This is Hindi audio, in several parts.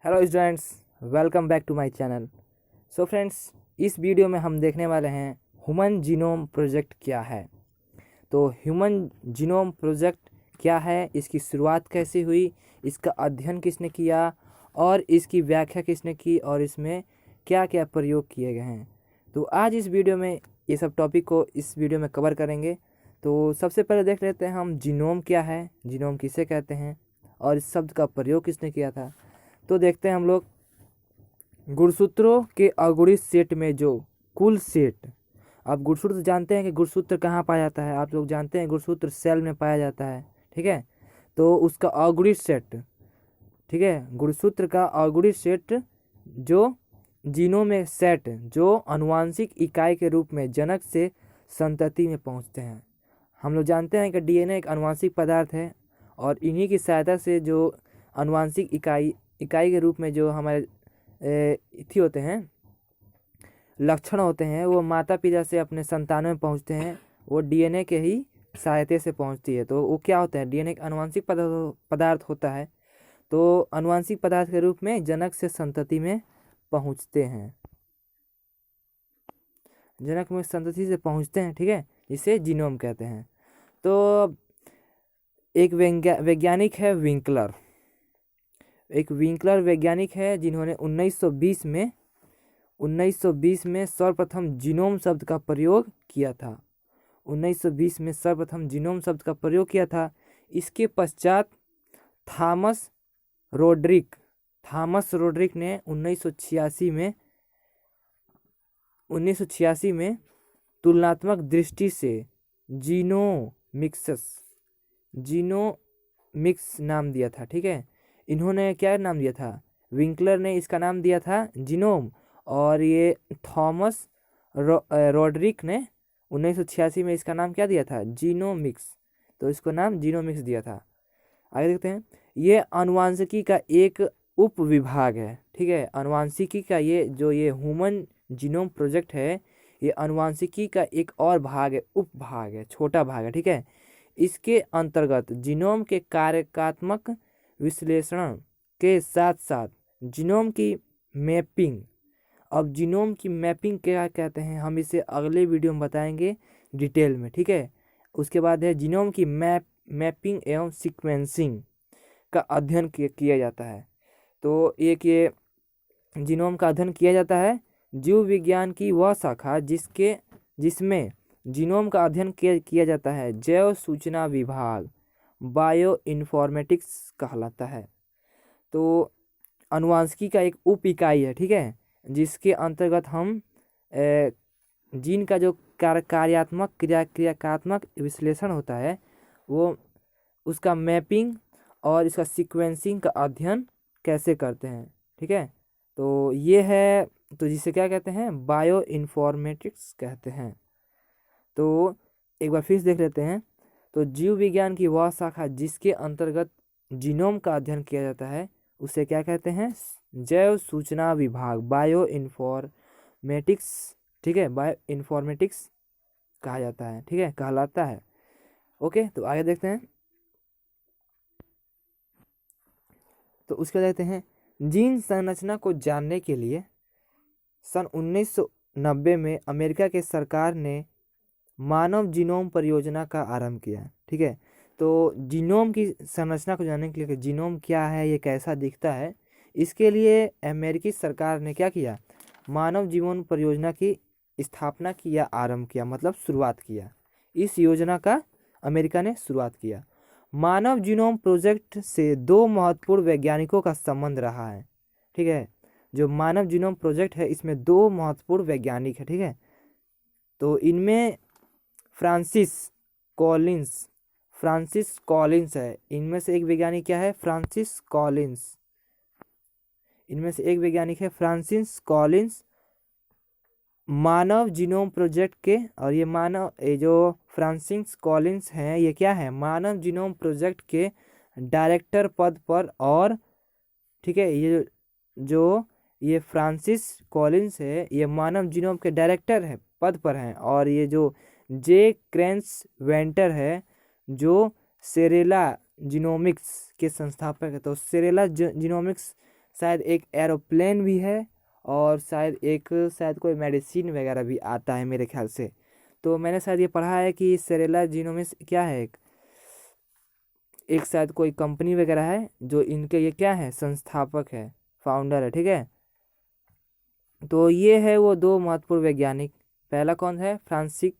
Hello students, welcome back to my channel. So friends, इस वीडियो में हम देखने वाले हैं ह्यूमन जीनोम प्रोजेक्ट क्या है। तो ह्यूमन जीनोम प्रोजेक्ट क्या है, इसकी शुरुआत कैसे हुई, इसका अध्ययन किसने किया और इसकी व्याख्या किसने की और इसमें क्या क्या प्रयोग किए गए हैं। तो आज इस वीडियो में ये सब टॉपिक को इस वीडियो में कवर करेंगे। तो सबसे पहले देख लेते हैं हम जीनोम क्या है, जीनोम किसे कहते हैं और इस शब्द का प्रयोग किसने किया था। तो देखते हैं हम लोग गुणसूत्रों के अगुणी सेट में जो कुल सेट। अब गुणसूत्र जानते हैं कि गुणसूत्र कहाँ पाया जाता है, आप लोग जानते हैं गुणसूत्र सेल में पाया जाता है, ठीक है। तो उसका अगुणी सेट, ठीक है, गुणसूत्र का अगुणी सेट जो जीनोम में सेट जो आनुवांशिक इकाई के रूप में जनक से संतति में पहुंचते हैं। हम लोग जानते हैं कि डीएनए एक आनुवांशिक पदार्थ है और इन्हीं की सहायता से जो आनुवांशिक इकाई के रूप में जो हमारे इथी होते हैं, लक्षण होते हैं, वो माता पिता से अपने संतानों में पहुंचते हैं। वो डीएनए के ही सहायता से पहुंचती है। तो वो क्या होता है, डीएनए एक आनुवांशिक पदार्थ होता है। तो आनुवांशिक पदार्थ के रूप में जनक से संतति में पहुंचते हैं, जनक में संतति से पहुंचते हैं, ठीक है, इसे जीनोम कहते हैं। तो एक वैज्ञानिक है विंकलर, एक विंकलर वैज्ञानिक है जिन्होंने 1920 में सर्वप्रथम जीनोम शब्द का प्रयोग किया था। 1920 में सर्वप्रथम जीनोम शब्द का प्रयोग किया था। इसके पश्चात थॉमस रोड्रिक ने 1986 में तुलनात्मक दृष्टि से जीनोमिक्स नाम दिया था, ठीक है। इन्होंने क्या नाम दिया था, विंकलर ने इसका नाम दिया था जीनोम, और ये थॉमस रोड्रिक ने 1986 में इसका नाम क्या दिया था, जीनोमिक्स। तो इसको नाम जीनोमिक्स दिया था। आगे देखते हैं, ये अनुवांशिकी का एक उप विभाग है, ठीक है। अनुवांशिकी का ये ह्यूमन जीनोम प्रोजेक्ट है, ये अनुवांशिकी का एक और भाग है, उप भाग है, छोटा भाग है, ठीक है। इसके अंतर्गत जीनोम के कार्यात्मक विश्लेषण के साथ साथ जीनोम की मैपिंग। अब जीनोम की मैपिंग क्या कहते हैं, हम इसे अगले वीडियो में बताएंगे डिटेल में, ठीक है। उसके बाद है जीनोम की मैपिंग एवं सीक्वेंसिंग का अध्ययन किया जाता है। तो एक ये जीनोम का अध्ययन किया जाता है, जीव विज्ञान की वह शाखा जिसमें जीनोम का अध्ययन किया जाता है, जैव सूचना विभाग, बायो इन्फॉर्मेटिक्स कहलाता है। तो अनुवांशिकी का एक उप इकाई है, ठीक है, जिसके अंतर्गत हम जीन का जो क्रियात्मक विश्लेषण होता है, वो उसका मैपिंग और इसका सीक्वेंसिंग का अध्ययन कैसे करते हैं, ठीक है। तो ये है, तो जिसे क्या कहते हैं, बायो इन्फॉर्मेटिक्स कहते हैं। तो एक बार फिर से देख लेते हैं। तो जीव विज्ञान की वह शाखा जिसके अंतर्गत जीनोम का अध्ययन किया जाता है, उसे क्या कहते हैं, जैव सूचना विभाग, बायो इन्फॉर्मेटिक्स, ठीक है, बायो इन्फॉर्मेटिक्स कहा जाता है, ठीक है, कहलाता है। ओके, तो आगे देखते हैं। तो उसके बाद देखते हैं, जीन संरचना को जानने के लिए सन 1990 में अमेरिका के सरकार ने मानव जीनोम परियोजना का आरंभ किया, ठीक है। तो जीनोम की संरचना को जानने के लिए, जीनोम क्या है, ये कैसा दिखता है, इसके लिए अमेरिकी सरकार ने क्या किया, मानव जीनोम परियोजना की स्थापना की या आरंभ किया, मतलब शुरुआत किया। इस योजना का अमेरिका ने शुरुआत किया। मानव जीनोम प्रोजेक्ट से दो महत्वपूर्ण वैज्ञानिकों का संबंध रहा है, ठीक है। जो मानव जीनोम प्रोजेक्ट है, इसमें दो महत्वपूर्ण वैज्ञानिक है, ठीक है। तो इनमें फ्रांसिस कॉलिंस है। इनमें से एक वैज्ञानिक क्या है, फ्रांसिस कॉलिंस। इनमें से एक वैज्ञानिक है फ्रांसिस कॉलिंस, मानव जीनोम प्रोजेक्ट के। और ये जो फ्रांसिस कॉलिंस हैं, ये क्या है, मानव जीनोम प्रोजेक्ट के डायरेक्टर पद पर, और ठीक है, ये फ्रांसिस कॉलिंस है, ये मानव जीनोम के डायरेक्टर है, पद पर हैं। और ये जो जे क्रेंस वेंटर है, जो सेरेला जीनोमिक्स के संस्थापक है। तो सेरेला जीनोमिक्स शायद एक एरोप्लेन भी है, और शायद कोई मेडिसिन वगैरह भी आता है मेरे ख्याल से। तो मैंने शायद ये पढ़ा है कि सेरेला जीनोमिक्स क्या है, एक शायद कोई कंपनी वगैरह है जो इनके ये क्या है, संस्थापक है, फाउंडर है, ठीक है। तो ये है वो दो महत्वपूर्ण वैज्ञानिक, पहला कौन है, फ्रांसिस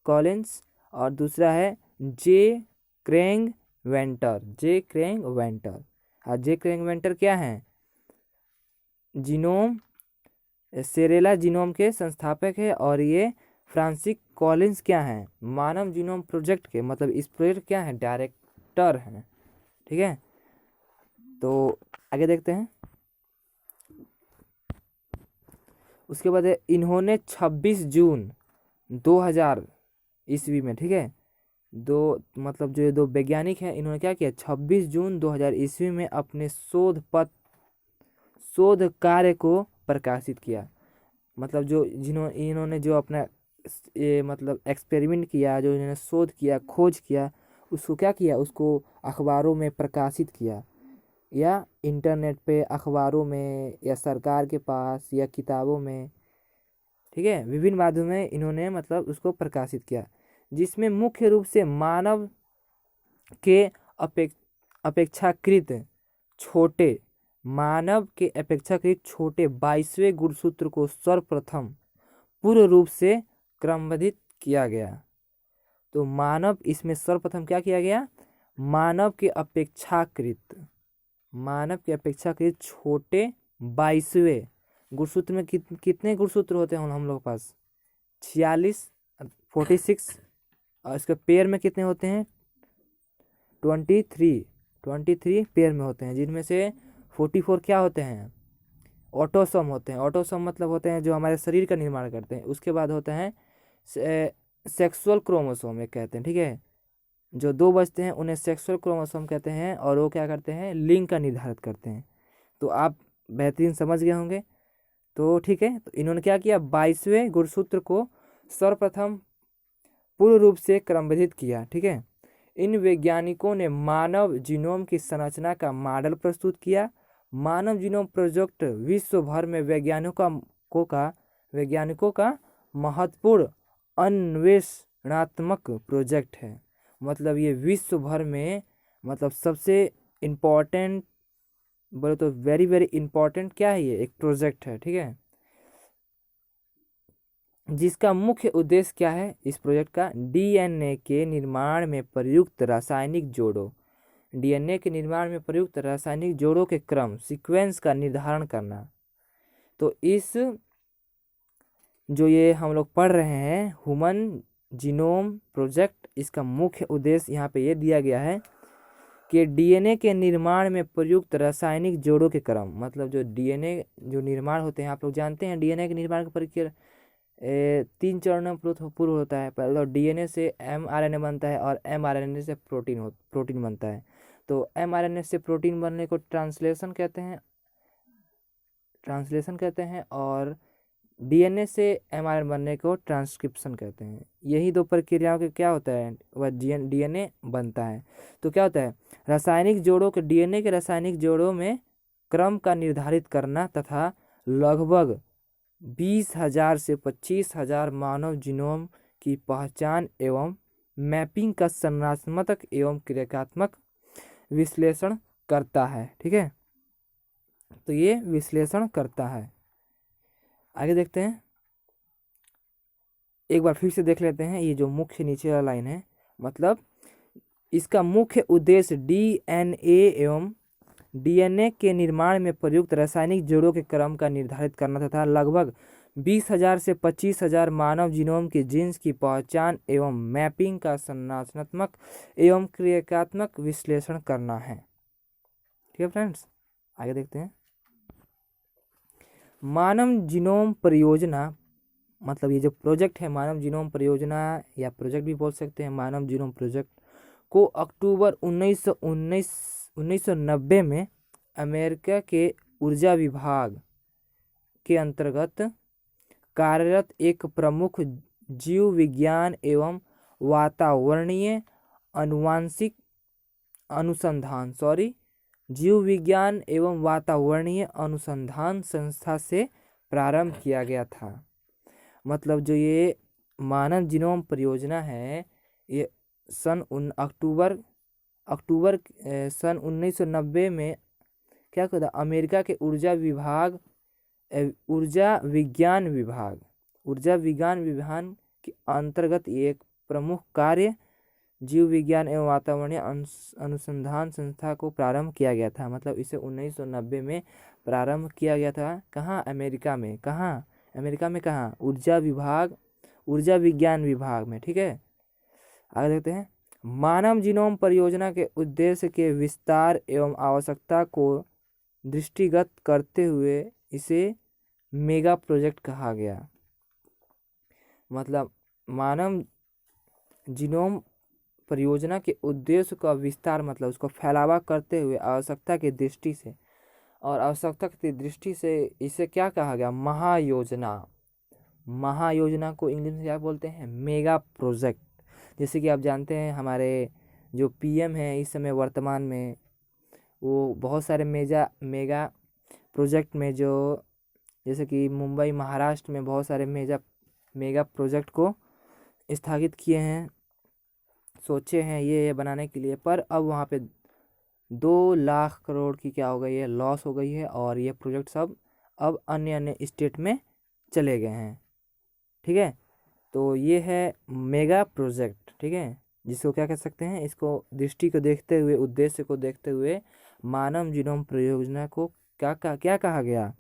कॉलिंस, और दूसरा है जे क्रेग वेंटर। जे क्रेग वेंटर, और जे क्रेग वेंटर क्या है, जीनोम सेरेला जीनोम के संस्थापक है, और ये फ्रांसिस कॉलिंस क्या है, मानव जीनोम प्रोजेक्ट के, मतलब इस प्रोजेक्ट क्या है, डायरेक्टर हैं, ठीक है। तो आगे देखते हैं। उसके बाद इन्होंने 26 जून 2000 ईस्वी में, ठीक है, दो मतलब जो ये दो वैज्ञानिक हैं, इन्होंने क्या किया, 26 जून 2000 ईस्वी में अपने शोध कार्य को प्रकाशित किया। मतलब जो इन्होंने जो अपना ये मतलब एक्सपेरिमेंट किया, जो इन्होंने शोध किया, खोज किया, उसको क्या किया, उसको अखबारों में प्रकाशित किया, या इंटरनेट पे, अखबारों में, या सरकार के पास, या किताबों में, ठीक है, विभिन्न माध्यमों में इन्होंने मतलब उसको प्रकाशित किया, जिसमें मुख्य रूप से मानव के अपेक्षाकृत छोटे 22वें गुणसूत्र को सर्वप्रथम पूर्ण रूप से क्रमबद्ध किया गया। तो मानव इसमें सर्वप्रथम क्या किया गया, मानव के अपेक्षाकृत छोटे 22वें गुणसूत्र में कितने गुणसूत्र होते हैं हम लोग के पास, 46 और इसके पेयर में कितने होते हैं, 23 पेयर में होते हैं, जिनमें से 44 क्या होते हैं, ऑटोसोम होते हैं। ऑटोसोम मतलब होते हैं जो हमारे शरीर का निर्माण करते हैं। उसके बाद होते हैं सेक्सुअल क्रोमोसोम एक कहते हैं, ठीक है, जो दो बचते हैं उन्हें सेक्सुअल क्रोमोसोम कहते हैं, और वो क्या करते हैं, लिंग का निर्धारित करते हैं। तो आप बेहतरीन समझ गए होंगे। तो ठीक है, तो इन्होंने क्या किया, 22वें गुणसूत्र को सर्वप्रथम पूर्ण रूप से क्रमबद्ध किया, ठीक है। इन वैज्ञानिकों ने मानव जीनोम की संरचना का मॉडल प्रस्तुत किया। मानव जीनोम प्रोजेक्ट विश्व भर में वैज्ञानिकों का महत्वपूर्ण अन्वेषणात्मक प्रोजेक्ट है। मतलब ये विश्व भर में मतलब सबसे इम्पोर्टेंट बोले तो वेरी वेरी इम्पोर्टेंट क्या है, ये एक प्रोजेक्ट है, ठीक है, जिसका मुख्य उद्देश्य क्या है इस प्रोजेक्ट का, डीएनए के निर्माण में प्रयुक्त रासायनिक जोड़ों के क्रम सीक्वेंस का निर्धारण करना। तो इस जो ये हम लोग पढ़ रहे हैं ह्यूमन जीनोम प्रोजेक्ट, इसका मुख्य उद्देश्य यहाँ पे ये दिया गया है कि डीएनए के निर्माण में प्रयुक्त रासायनिक जोड़ों के क्रम, मतलब जो डीएनए जो निर्माण होते हैं, आप लोग जानते हैं डीएनए के निर्माण की प्रक्रिया 3 चरणों में पूर्व होता है। पहले तो डीएनए से एमआरएनए बनता है, और एमआरएनए से प्रोटीन बनता है। तो एमआरएनए से प्रोटीन बनने को ट्रांसलेशन कहते हैं, और डीएनए से एमआरएनए बनने को ट्रांसक्रिप्शन कहते हैं। यही दो प्रक्रियाओं के क्या होता है, वह डीएनए बनता है। तो क्या होता है, डीएनए के रासायनिक जोड़ों में क्रम का निर्धारित करना तथा लगभग 20,000 से 25,000 मानव जीनोम की पहचान एवं मैपिंग का संरचनात्मक एवं क्रियात्मक विश्लेषण करता है, ठीक है। तो ये विश्लेषण करता है। आगे देखते हैं, एक बार फिर से देख लेते हैं। ये जो मुख्य नीचे वाला लाइन है, मतलब इसका मुख्य उद्देश्य डीएनए के निर्माण में प्रयुक्त रासायनिक जोड़ों के क्रम का निर्धारित करना तथा लगभग 20,000 से 25,000 मानव जीनोम के जीन्स की पहचान एवं मैपिंग का संरचनात्मक एवं क्रियात्मक विश्लेषण करना है, ठीक है फ्रेंड्स। आगे देखते हैं, मानव जीनोम परियोजना, मतलब ये जो प्रोजेक्ट है मानव जीनोम परियोजना या प्रोजेक्ट भी बोल सकते हैं, मानव जीनोम प्रोजेक्ट को अक्टूबर 1990 में अमेरिका के ऊर्जा विभाग के अंतर्गत कार्यरत एक प्रमुख जीव विज्ञान एवं वातावरणीय अनुवांशिक अनुसंधान जीव विज्ञान एवं वातावरणीय अनुसंधान संस्था से प्रारंभ किया गया था। मतलब जो ये मानव जीनोम परियोजना है, ये अक्टूबर सन 1990 में क्या कहता, अमेरिका के ऊर्जा विज्ञान विभाग के अंतर्गत एक प्रमुख कार्य जीव विज्ञान एवं वातावरणीय अनुसंधान संस्था को प्रारंभ किया गया था। मतलब इसे 1990 में प्रारंभ किया गया था। कहाँ? अमेरिका में। कहाँ? ऊर्जा विज्ञान विभाग में। ठीक है, आगे देखते हैं। मानव जीनोम परियोजना के उद्देश्य के विस्तार एवं आवश्यकता को दृष्टिगत करते हुए इसे मेगा प्रोजेक्ट कहा गया। मतलब मानव जीनोम परियोजना के उद्देश्य का विस्तार, मतलब उसको फैलावा करते हुए आवश्यकता की दृष्टि से इसे क्या कहा गया? महायोजना को इंग्लिश में क्या बोलते हैं? Mega project. जैसे कि आप जानते हैं हमारे जो पीएम हैं इस समय वर्तमान में, वो बहुत सारे मेगा प्रोजेक्ट में, जो जैसे कि मुंबई महाराष्ट्र में बहुत सारे मेगा प्रोजेक्ट को स्थापित किए हैं, सोचे हैं ये बनाने के लिए। पर अब वहाँ पे 2 लाख करोड़ की क्या हो गई है? लॉस हो गई है, और ये प्रोजेक्ट सब अब अन्य स्टेट में चले गए हैं। ठीक है, तो ये है मेगा प्रोजेक्ट। ठीक है, जिसको क्या कह सकते हैं? इसको दृष्टि को देखते हुए, उद्देश्य को देखते हुए मानव जीनोम परियोजना को क्या कहा गया?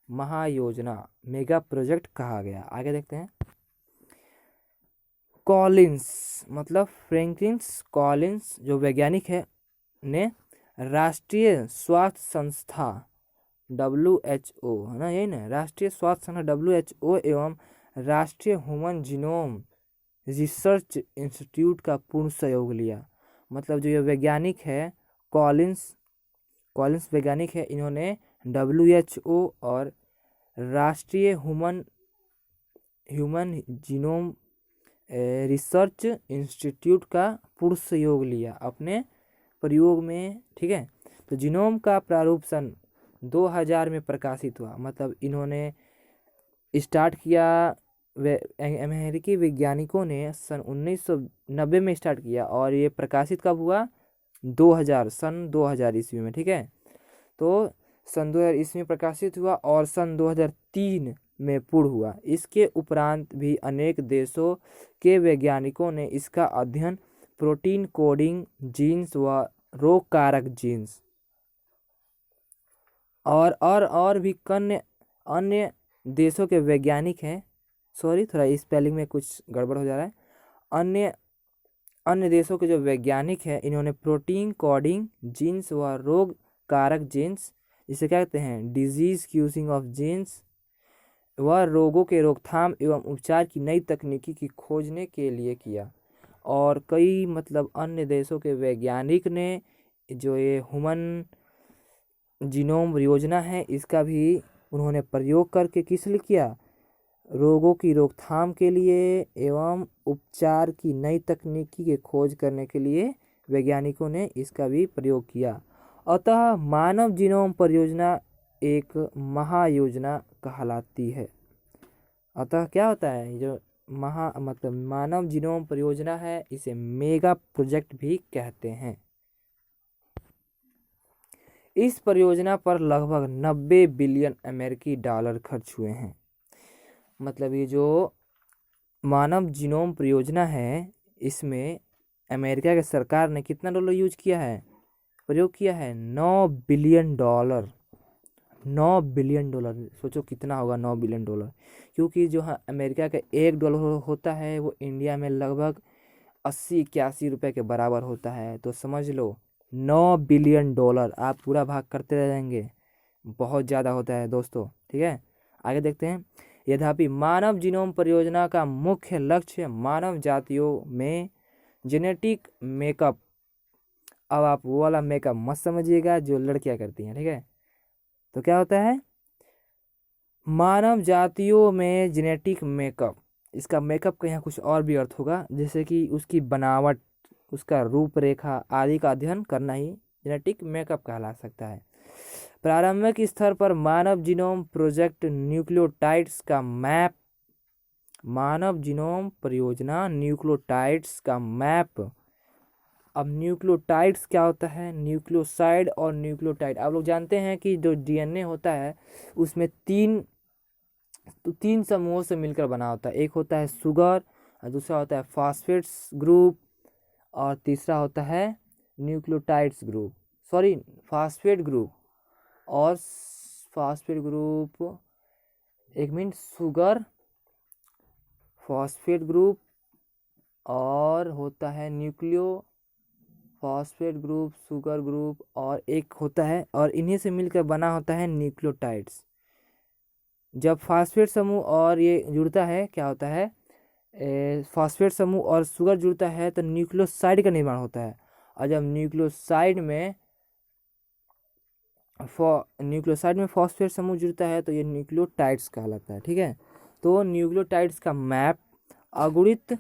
महायोजना, मेगा प्रोजेक्ट कहा गया। आगे देखते हैं। कॉलिंस, मतलब फ्रैंकलिन कॉलिंस जो वैज्ञानिक है ने राष्ट्रीय स्वास्थ्य संस्था WHO, है ना, यही ना, राष्ट्रीय स्वास्थ्य संस्था WHO एवं राष्ट्रीय ह्यूमन जीनोम रिसर्च इंस्टीट्यूट का पूर्ण सहयोग लिया। मतलब जो ये वैज्ञानिक है कॉलिंस वैज्ञानिक है, इन्होंने WHO और राष्ट्रीय ह्यूमन जीनोम रिसर्च इंस्टीट्यूट का पूर्ण सहयोग लिया अपने प्रयोग में। ठीक है, तो जीनोम का प्रारूप सन 2000 में प्रकाशित हुआ। मतलब इन्होंने स्टार्ट किया, अमेरिकी वैज्ञानिकों ने सन 1990 में स्टार्ट किया, और ये प्रकाशित कब हुआ? सन 2000 ईस्वी में। ठीक है, तो सन 2000 ईस्वी में प्रकाशित हुआ और सन 2003 में पूर्ण हुआ। इसके उपरांत भी अनेक देशों के वैज्ञानिकों ने इसका अध्ययन प्रोटीन कोडिंग जीन्स व रोग कारक जीन्स और भी अन्य देशों के वैज्ञानिक हैं। सॉरी, थोड़ा स्पेलिंग में कुछ गड़बड़ हो जा रहा है। अन्य देशों के जो वैज्ञानिक हैं, इन्होंने प्रोटीन कोडिंग जीन्स व रोग कारक जीन्स, जिसे क्या कहते हैं? डिजीज क्यूसिंग ऑफ जीन्स, व रोगों के रोकथाम एवं उपचार की नई तकनीकी की खोजने के लिए किया। और कई मतलब अन्य देशों के वैज्ञानिक ने जो ये ह्यूमन जीनोम परियोजना है, इसका भी उन्होंने प्रयोग करके किस लिए किया? रोगों की रोकथाम के लिए एवं उपचार की नई तकनीकी की खोज करने के लिए वैज्ञानिकों ने इसका भी प्रयोग किया। अतः मानव जीनोम परियोजना एक महायोजना कहलाती है। अतः क्या होता है? जो मतलब मानव जीनोम परियोजना है, इसे मेगा प्रोजेक्ट भी कहते हैं। इस परियोजना पर लगभग 90 बिलियन अमेरिकी डॉलर खर्च हुए हैं। मतलब ये जो मानव जीनोम परियोजना है, इसमें अमेरिका की सरकार ने कितना डॉलर प्रयोग किया है? 9 बिलियन डॉलर। 9 बिलियन डॉलर, सोचो कितना होगा 9 बिलियन डॉलर। क्योंकि जो अमेरिका का $1 होता है, वो इंडिया में लगभग 80-81 रुपये के बराबर होता है। तो समझ लो 9 बिलियन डॉलर, आप पूरा भाग करते रह जाएंगे, बहुत ज़्यादा होता है दोस्तों। ठीक है, आगे देखते हैं। यद्यपि मानव जीनोम परियोजना का मुख्य लक्ष्य मानव जातियों में जेनेटिक मेकअप, अब आप वो वाला मेकअप मत समझिएगा जो लड़कियां करती हैं। ठीक है, तो क्या होता है? मानव जातियों में जेनेटिक मेकअप, इसका मेकअप का यहाँ कुछ और भी अर्थ होगा, जैसे कि उसकी बनावट, उसका रूपरेखा आदि का अध्ययन करना ही जेनेटिक मेकअप कहला सकता है। प्रारंभिक स्तर पर मानव जीनोम प्रोजेक्ट न्यूक्लियोटाइड्स का मैप, मानव जीनोम परियोजना न्यूक्लियोटाइड्स का मैप। अब न्यूक्लियोटाइड्स क्या होता है? न्यूक्लियोसाइड और न्यूक्लियोटाइड, आप लोग जानते हैं कि जो डीएनए होता है उसमें तीन समूहों से मिलकर बना होता है। एक होता है शुगर, दूसरा होता है फॉस्फेट्स ग्रुप, और तीसरा होता है nucleotides group, sorry phosphate group. और फॉस्फेट ग्रुप, एक मिनट, शुगर, फॉस्फेट ग्रुप, और होता है nucleo phosphate group, sugar group, और एक होता है, और इन्हीं से मिलकर बना होता है न्यूक्लियोटाइड्स। जब फॉस्फेट समूह और ये जुड़ता है, क्या होता है, फॉस्फेट समूह और शुगर जुड़ता है तो न्यूक्लियोसाइड का निर्माण होता है। और जब न्यूक्लियोसाइड में फॉस्फेट समूह जुड़ता है तो ये न्यूक्लियोटाइड्स कहलाता है। ठीक है, तो न्यूक्लियोटाइड्स का मैप अगुणित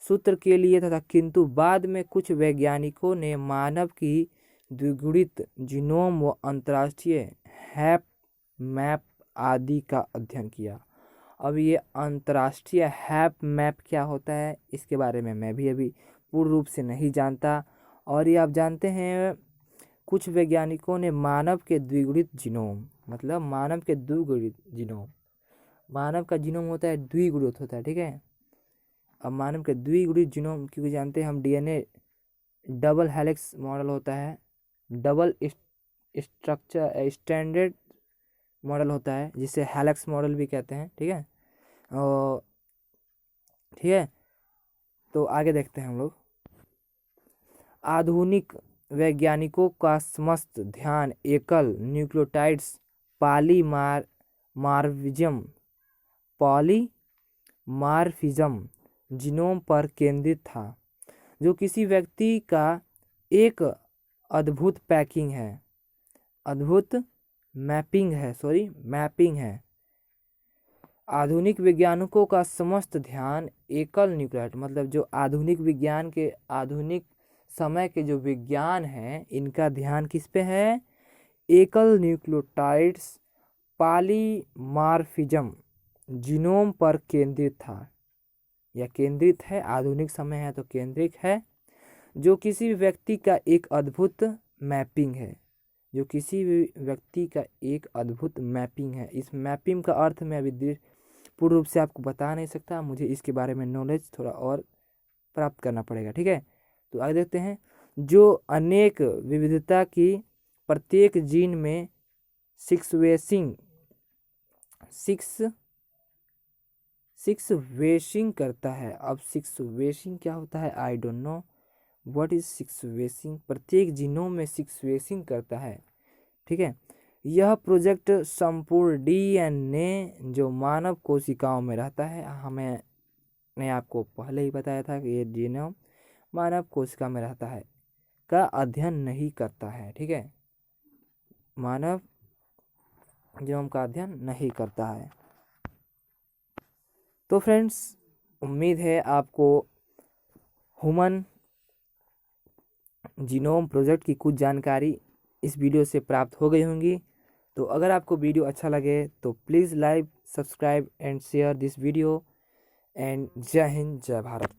सूत्र के लिए था, किंतु बाद में कुछ वैज्ञानिकों ने मानव की द्विगुणित जीनोम व अंतर्राष्ट्रीय हैप मैप आदि का अध्ययन किया। अब ये अंतर्राष्ट्रीय हैप मैप क्या होता है इसके बारे में मैं भी अभी पूर्ण रूप से नहीं जानता। और ये आप जानते हैं, कुछ वैज्ञानिकों ने मानव के द्विगुणित जीनोम, मतलब मानव के द्विगुणित जीनोम, मानव का जीनोम होता है द्विगुणित होता है। ठीक है, अब मानव के द्विगुणित जीनोम, क्योंकि जानते हैं हम डीएनए डबल हेलिक्स मॉडल होता है, डबल स्ट्रक्चर स्टैंडर्ड मॉडल होता है, जिसे हेलिक्स मॉडल भी कहते हैं। ठीक है, और ठीक है, तो आगे देखते हैं हम लोग। आधुनिक वैज्ञानिकों का समस्त ध्यान एकल न्यूक्लियोटाइड्स पॉलीमार्फिज्म जीनोम पर केंद्रित था, जो किसी व्यक्ति का एक अद्भुत मैपिंग है। आधुनिक वैज्ञानिकों का समस्त ध्यान एकल न्यूक्लियोटाइड, मतलब जो आधुनिक समय के जो विज्ञान हैं, इनका ध्यान किस पे है? एकल न्यूक्लियोटाइड्स पॉलीमार्फिज्म जीनोम पर केंद्रित था, या केंद्रित है, आधुनिक समय है तो केंद्रित है, जो किसी व्यक्ति का एक अद्भुत मैपिंग है, जो किसी भी व्यक्ति का एक अद्भुत मैपिंग है। इस मैपिंग का अर्थ मैं अभी पूर्ण रूप से आपको बता नहीं सकता, मुझे इसके बारे में नॉलेज थोड़ा और प्राप्त करना पड़ेगा। ठीक है, तो आगे देखते हैं। जो अनेक विविधता की प्रत्येक जीन में सिक्सवेसिंग करता है। अब सिक्सवेसिंग क्या होता है? I don't know what is sequencing. प्रत्येक जीनोम में सिक्सवेसिंग करता है। ठीक है, यह प्रोजेक्ट संपूर्ण डीएनए जो मानव कोशिकाओं में रहता है, मैंने आपको पहले ही बताया था कि ये जीनोम मानव कोशिका में रहता है, का अध्ययन नहीं करता है। ठीक है, मानव जीनोम का अध्ययन नहीं करता है। तो फ्रेंड्स, उम्मीद है आपको ह्यूमन जीनोम प्रोजेक्ट की कुछ जानकारी इस वीडियो से प्राप्त हो गई होंगी। तो अगर आपको वीडियो अच्छा लगे तो please like, subscribe and share this video. And जय हिंद, जय भारत।